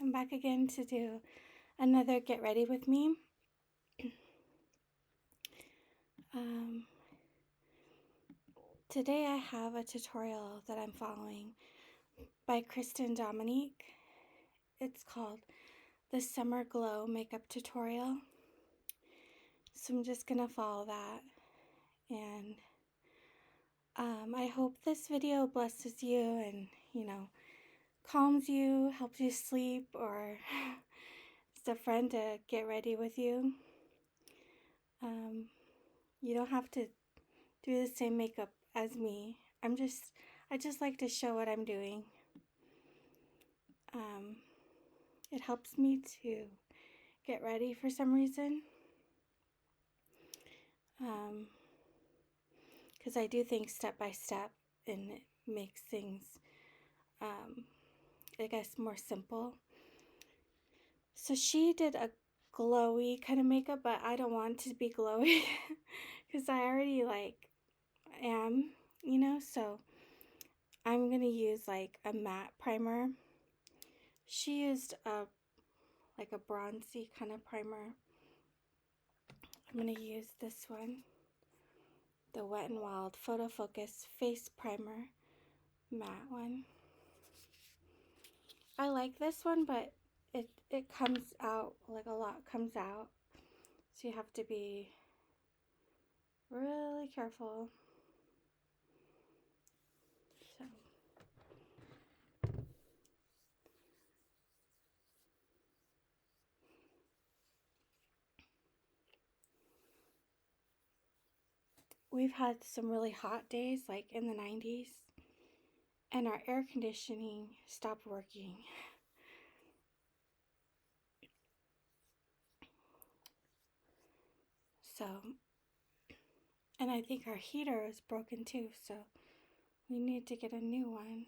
I'm back again to do another get ready with me. um, Today I have a tutorial that I'm following by Christen Dominique. It's called the Summer Glow Makeup Tutorial. So I'm just going to follow that, and I hope this video blesses you and, calms you, helps you sleep, or just a friend to get ready with you. You don't have to do the same makeup as me. I just like to show what I'm doing. It helps me to get ready for some reason. Because I do things step by step, and it makes things, I guess, more simple. So she did a glowy kind of makeup, but I don't want to be glowy because I already am, so I'm gonna use like a matte primer. She used a bronzy kind of primer. I'm gonna use this one, the Wet n Wild Photo Focus Face Primer matte one. I like this one, but it comes out, like a lot comes out, so you have to be really careful. So we've had some really hot days, like in the 90s, and our air conditioning stopped working. So, and I think our heater is broken too, so we need to get a new one.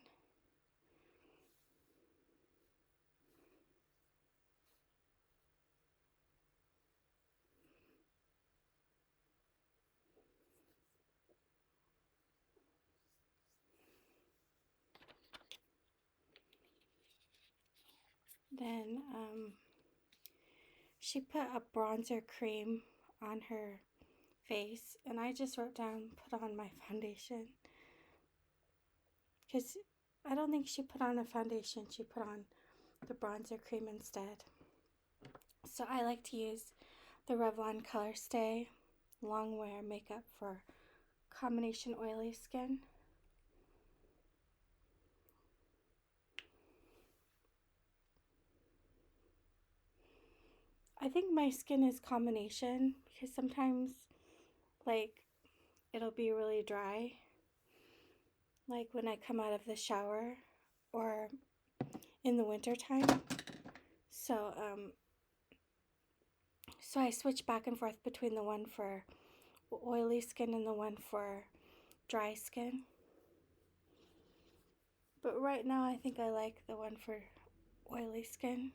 Then she put a bronzer cream on her face, and I just wrote down put on my foundation, because I don't think she put on a foundation, she put on the bronzer cream instead. So I like to use the Revlon Color Stay Long Wear makeup for combination oily skin. I think my skin is combination because sometimes it'll be really dry, like when I come out of the shower or in the winter time. So so I switch back and forth between the one for oily skin and the one for dry skin. But right now I think I like the one for oily skin.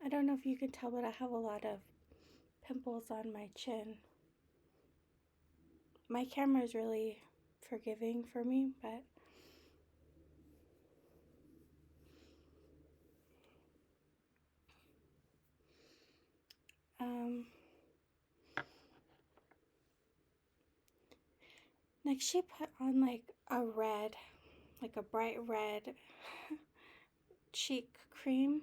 I don't know if you can tell, but I have a lot of pimples on my chin. My camera is really forgiving for me, but next she put on like a bright red cheek cream,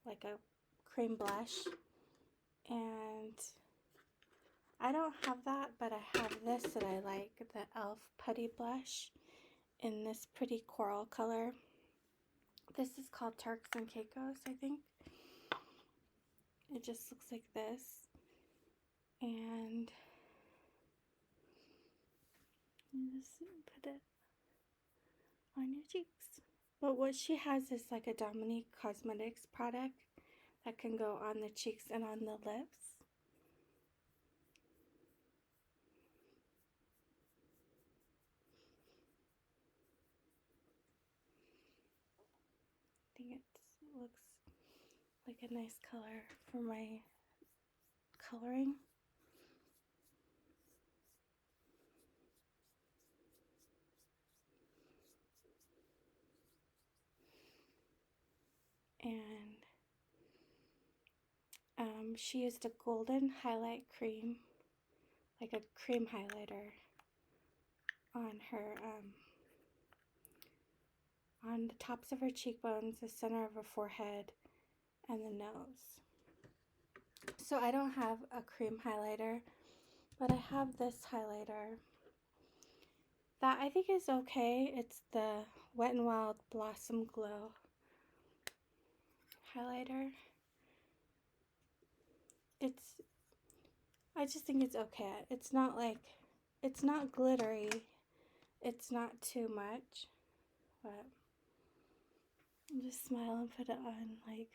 like a cream blush, and I don't have that, but I have this that I like, the e.l.f. Putty Blush in this pretty coral color. This is called Turks and Caicos, I think. It just looks like this, and just put it on your cheeks. But what she has is like a Dominique Cosmetics product that can go on the cheeks and on the lips. like a nice color for my coloring. And she used a golden highlight cream, like a cream highlighter on her, on the tops of her cheekbones, the center of her forehead, and the nose. So I don't have a cream highlighter, but I have this highlighter that I think is okay. It's the Wet n Wild Blossom Glow highlighter. I just think it's okay. It's not glittery. It's not too much, but I'll just smile and put it on like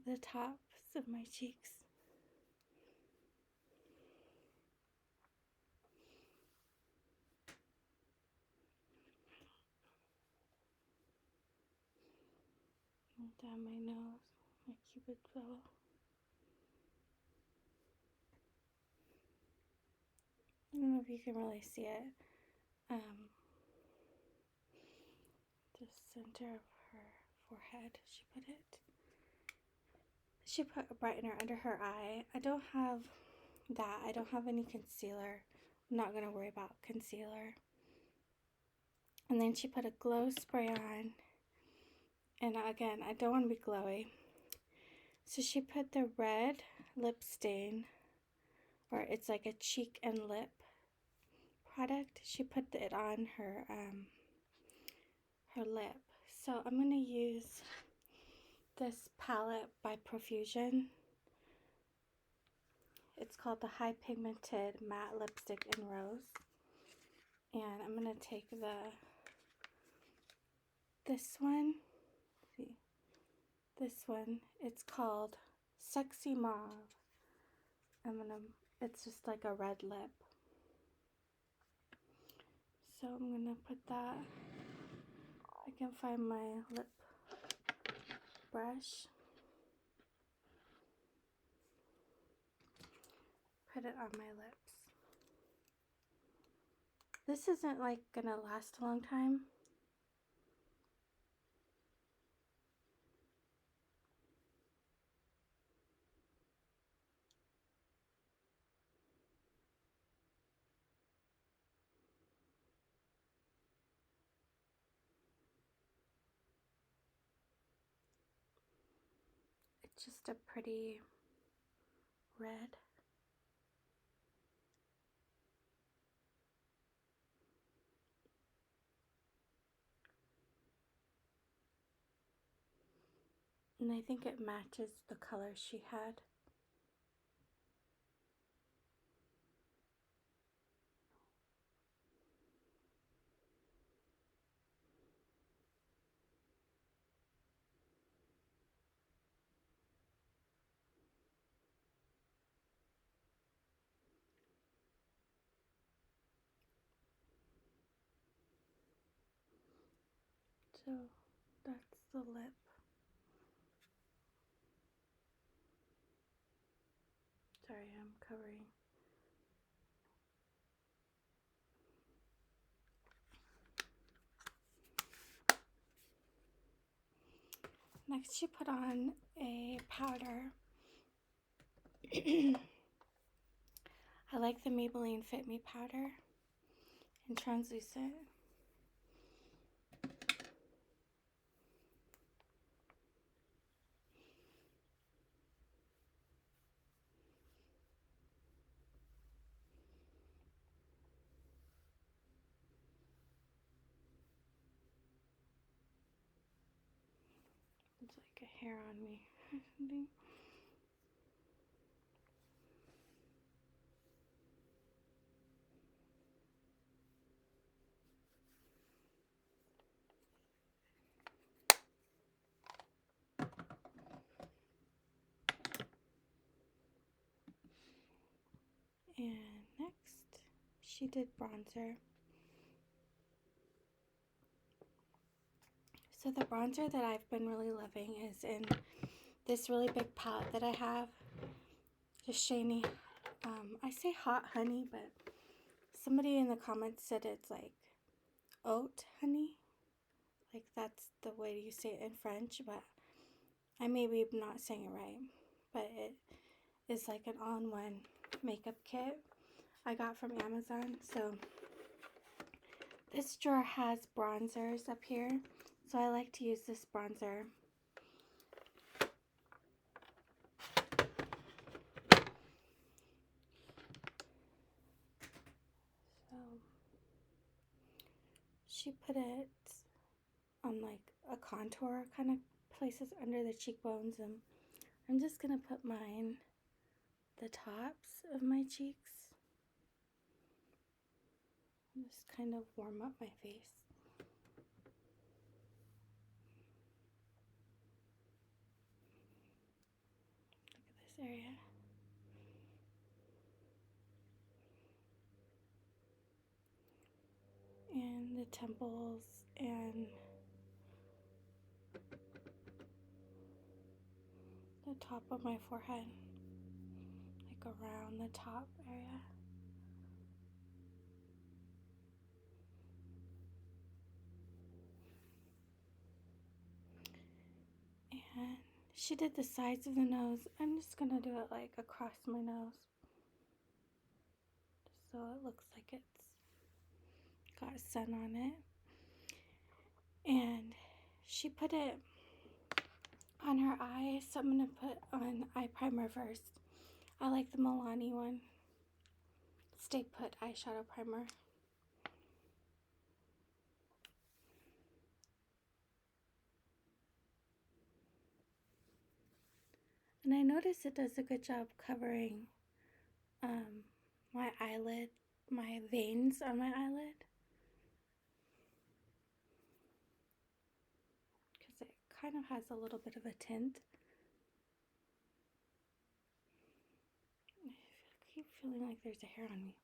the tops of my cheeks. And down my nose, my cupid's bow. I don't know if you can really see it. The center of her forehead, she put a brightener under her eye. I don't have that. I don't have any concealer. I'm not going to worry about concealer. And then she put a glow spray on. And again, I don't want to be glowy. So she put the red lip stain, or it's like a cheek and lip product. She put it on her lip. So I'm going to use this palette by Profusion. It's called the High Pigmented Matte Lipstick in Rose. And I'm going to take this one. See, this one. It's called Sexy Mauve. It's just like a red lip. So I'm going to put that. I can find my lip brush. Put it on my lips. This isn't like gonna last a long time. It's just a pretty red. And I think it matches the color she had. So that's the lip. Sorry, I'm covering. Next, she put on a powder. I like the Maybelline Fit Me powder in translucent. It's like a hair on me or something. And next, she did bronzer. So the bronzer that I've been really loving is in this really big palette that I have. Just shiny. I say hot honey, but somebody in the comments said it's like oat honey. Like that's the way you say it in French, but I may be not saying it right. But it is like an all-in-one makeup kit I got from Amazon. So this drawer has bronzers up here. So I like to use this bronzer. So she put it on like a contour kind of places under the cheekbones, and I'm just gonna put mine the tops of my cheeks. Just kind of warm up my face. Look at this area. And the temples and the top of my forehead, like around the top area. And she did the sides of the nose. I'm just gonna do it like across my nose, so it looks like it's got sun on it. And she put it on her eye, so I'm gonna put on eye primer first. I like the Milani one, Stay Put eyeshadow primer. And I notice it does a good job covering my eyelid, my veins on my eyelid, because it kind of has a little bit of a tint. I keep feeling like there's a hair on me.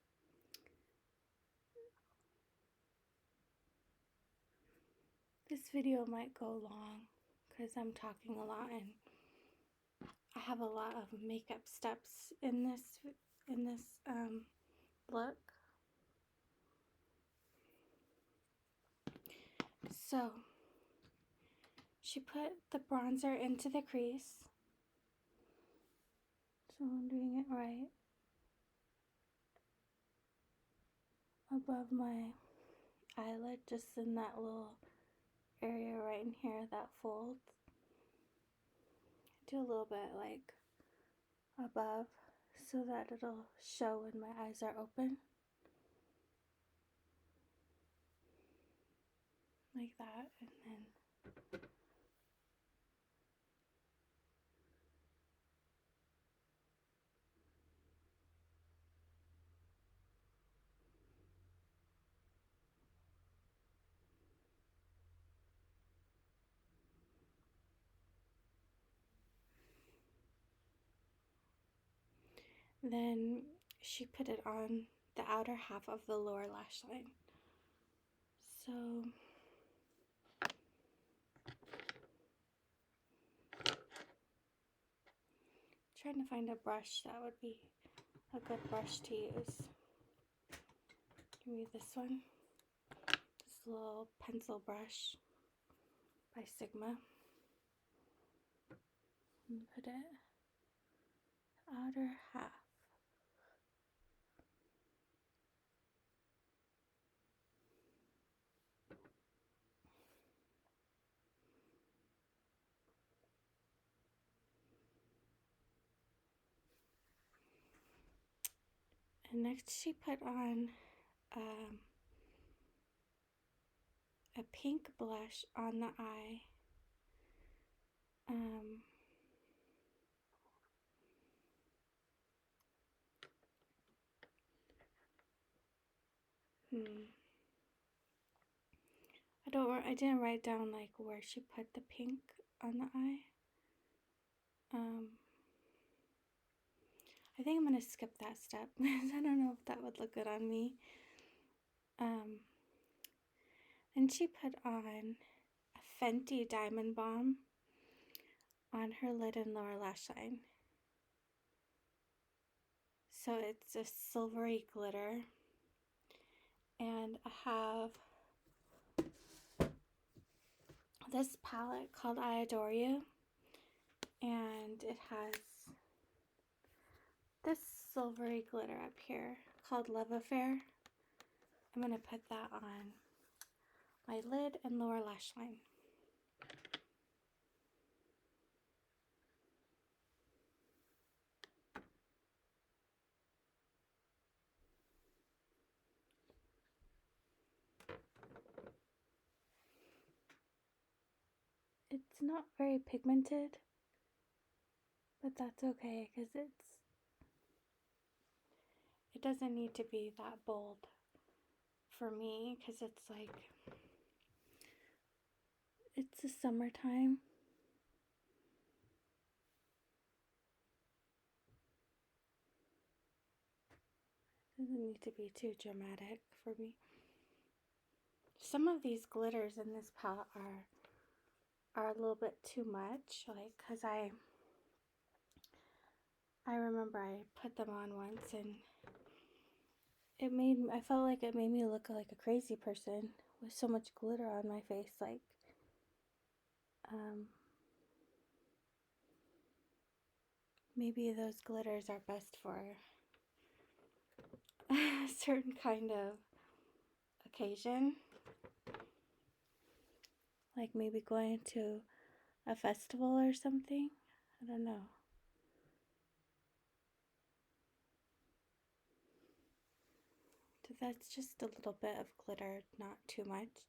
This video might go long because I'm talking a lot and I have a lot of makeup steps in this look. So she put the bronzer into the crease. So I'm doing it right above my eyelid, just in that little area right in here that folds. Do a little bit like above so that it'll show when my eyes are open. Like that, and then she put it on the outer half of the lower lash line. So trying to find a brush that would be a good brush to use. Give me this one, this little pencil brush by Sigma, and put it outer half. And next she put on a pink blush on the eye. I didn't write down like where she put the pink on the eye. I think I'm gonna skip that step because I don't know if that would look good on me. And she put on a Fenty Diamond Balm on her lid and lower lash line. So it's a silvery glitter. And I have this palette called I Adore You. And it has this silvery glitter up here called Love Affair. I'm going to put that on my lid and lower lash line. It's not very pigmented, but that's okay because it doesn't need to be that bold for me because it's the summertime. It doesn't need to be too dramatic for me. Some of these glitters in this palette are a little bit too much, like, because I remember I put them on once and I felt like it made me look like a crazy person with so much glitter on my face. Like, maybe those glitters are best for a certain kind of occasion. Like maybe going to a festival or something. I don't know. So that's just a little bit of glitter, not too much.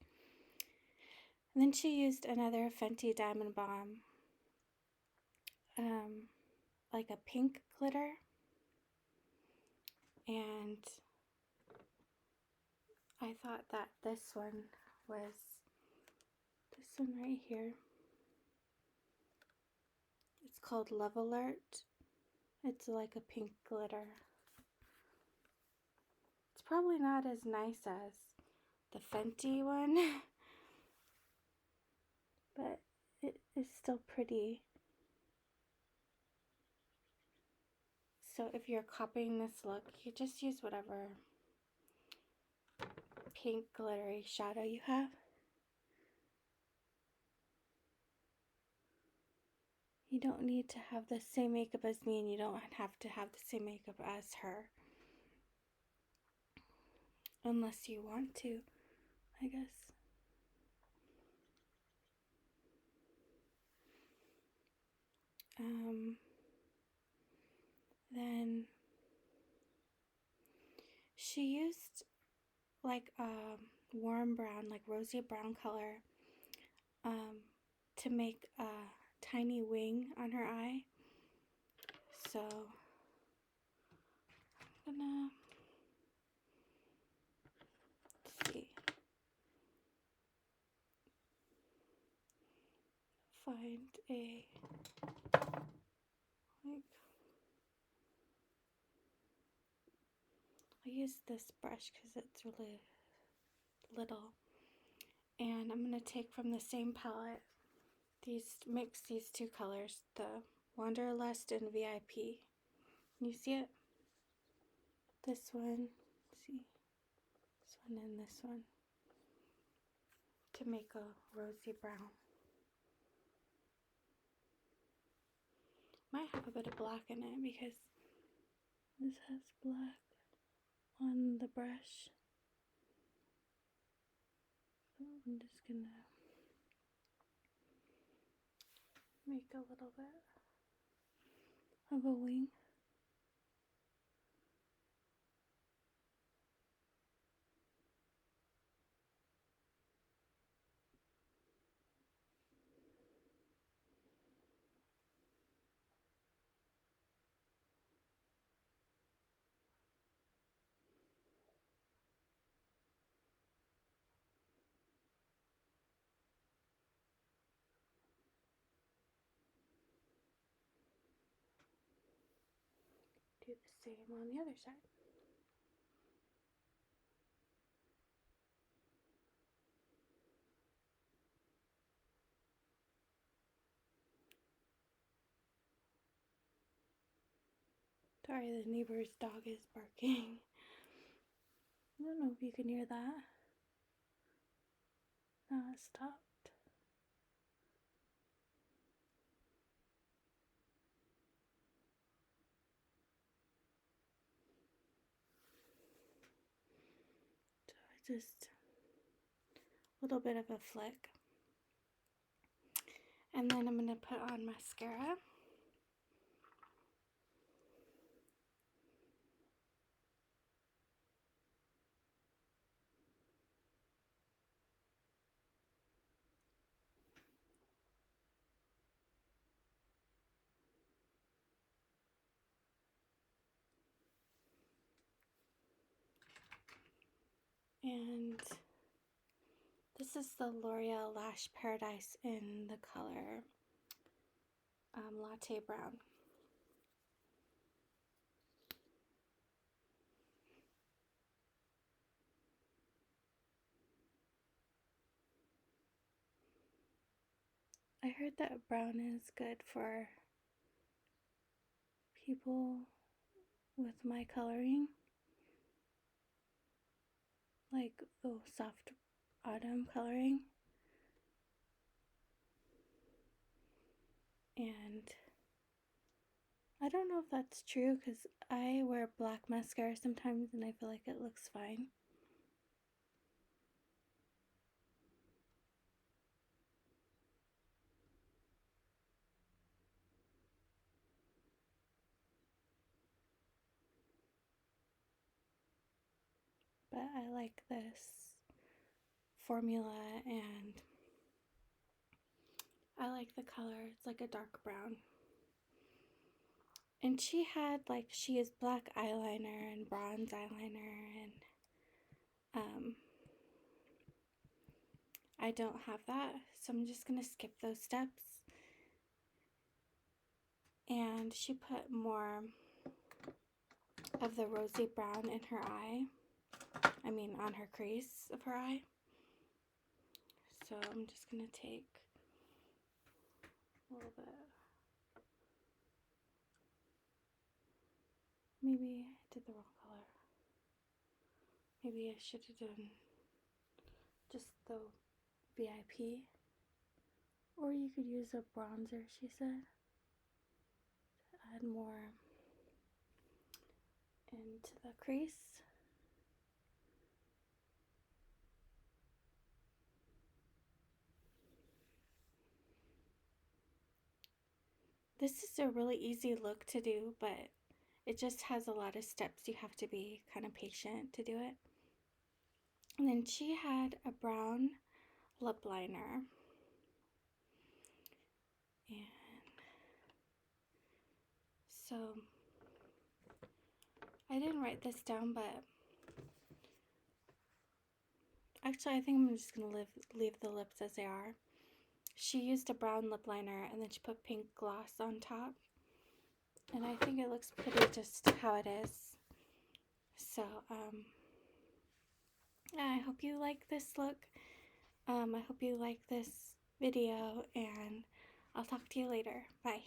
And then she used another Fenty Diamond Balm, like a pink glitter. And I thought that this one right here. It's called Love Alert. It's like a pink glitter. It's probably not as nice as the Fenty one, but it is still pretty. So if you're copying this look, you just use whatever pink glittery shadow you have. You don't need to have the same makeup as me, and you don't have to have the same makeup as her. Unless you want to, I guess. Then she used like a warm brown, like rosy brown color, to make a tiny wing on her eye. So I'm gonna see, find a I use this brush because it's really little, and I'm gonna take from the same palette mix these two colors, the Wanderlust and VIP. Can you see it? This one, see, this one and this one, to make a rosy brown. Might have a bit of black in it because this has black on the brush. So I'm just gonna make a little bit of a wing. Do the same on the other side. Sorry, the neighbor's dog is barking. I don't know if you can hear that. No, it stopped. So I just, a little bit of a flick. And then I'm going to put on mascara. And this is the L'Oreal Lash Paradise in the color Latte Brown. I heard that brown is good for people with my coloring, like the soft autumn coloring. And I don't know if that's true because I wear black mascara sometimes and I feel like it looks fine. But I like this formula and I like the color. It's like a dark brown. And she had she used black eyeliner and bronze eyeliner, and I don't have that, so I'm just gonna skip those steps. And she put more of the rosy brown in her eye. I mean, on her crease of her eye. So I'm just gonna take a little bit. Maybe I did the wrong color. Maybe I should have done just the VIP. Or you could use a bronzer, she said, to add more into the crease. This is a really easy look to do, but it just has a lot of steps. You have to be kind of patient to do it. And then she had a brown lip liner. And so I didn't write this down, but actually I think I'm just going to leave the lips as they are. She used a brown lip liner and then she put pink gloss on top. And I think it looks pretty just how it is. So, I hope you like this look. I hope you like this video, and I'll talk to you later. Bye.